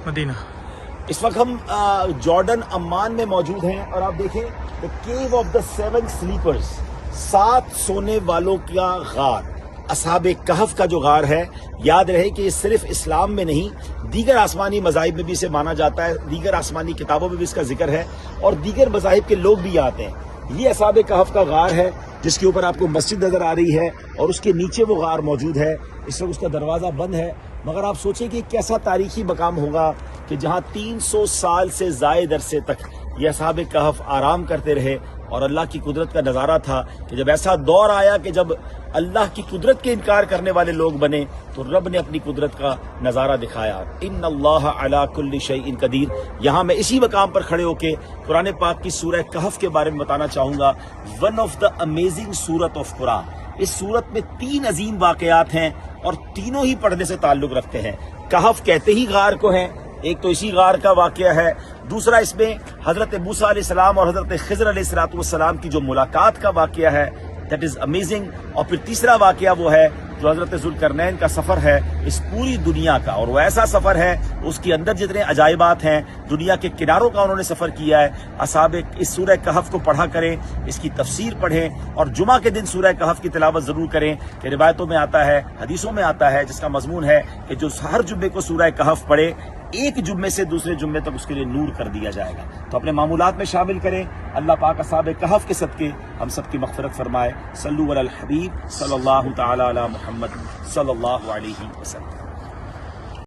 مدینہ۔ اس وقت ہم Jordan Oman میں موجود ہیں اور آپ دیکھیں دا کیو آف دا 7 سلیپرز، 7 سونے والوں کا غار، اصحاب کہف کا جو غار ہے۔ یاد رہے کہ یہ صرف اسلام میں نہیں، دیگر آسمانی مذاہب میں بھی اسے مانا جاتا ہے، دیگر آسمانی کتابوں میں بھی اس کا ذکر ہے اور دیگر مذاہب کے لوگ بھی آتے ہیں۔ یہ اصحاب کہف کا غار ہے جس کے اوپر آپ کو مسجد نظر آ رہی ہے اور اس کے نیچے وہ غار موجود ہے۔ اس وقت اس کا دروازہ بند ہے، مگر آپ سوچیں کہ کیسا تاریخی مقام ہوگا کہ جہاں 300 سال سے زائد عرصے تک یہ اصحاب کہف آرام کرتے رہے اور اللہ کی قدرت کا نظارہ تھا کہ جب ایسا دور آیا کہ جب اللہ کی قدرت کے انکار کرنے والے لوگ بنے تو رب نے اپنی قدرت کا نظارہ دکھایا۔ ان اللہ علی کل شیء قدیر۔ یہاں میں اسی مقام پر کھڑے ہو کے قرآن پاک کی سورہ کہف کے بارے میں بتانا چاہوں گا۔ ون آف دا امیزنگ سورت آف قرآن۔ اس سورت میں 3 عظیم واقعات ہیں اور تینوں ہی پڑھنے سے تعلق رکھتے ہیں۔ کہف کہتے ہی غار کو ہیں، ایک تو اسی غار کا واقعہ ہے، دوسرا اس میں حضرت موسیٰ علیہ السلام اور حضرت خضر علیہ السلام کی جو ملاقات کا واقعہ ہے، دیٹ از امیزنگ، اور پھر تیسرا واقعہ وہ ہے جو حضرت ذوالقرنین کا سفر ہے اس پوری دنیا کا، اور وہ ایسا سفر ہے اس کے اندر جتنے عجائبات ہیں، دنیا کے کناروں کا انہوں نے سفر کیا ہے۔ اصحاب اس سورہ کہف کو پڑھا کریں، اس کی تفسیر پڑھیں اور جمعہ کے دن سورہ کہف کی تلاوت ضرور کریں کہ روایتوں میں آتا ہے، حدیثوں میں آتا ہے، جس کا مضمون ہے کہ جو ہر جمعے کو سورہ کہف پڑھے ایک جمعے سے دوسرے جمعے تک اس کے لیے نور کر دیا جائے گا۔ تو اپنے معمولات میں شامل کریں۔ اللہ پاک اصحاب کہف کے صدقے ہم سب کی مغفرت فرمائے۔ صلو علی الحبیب صلی اللہ تعالی علی محمد صلی اللہ علیہ وسلم۔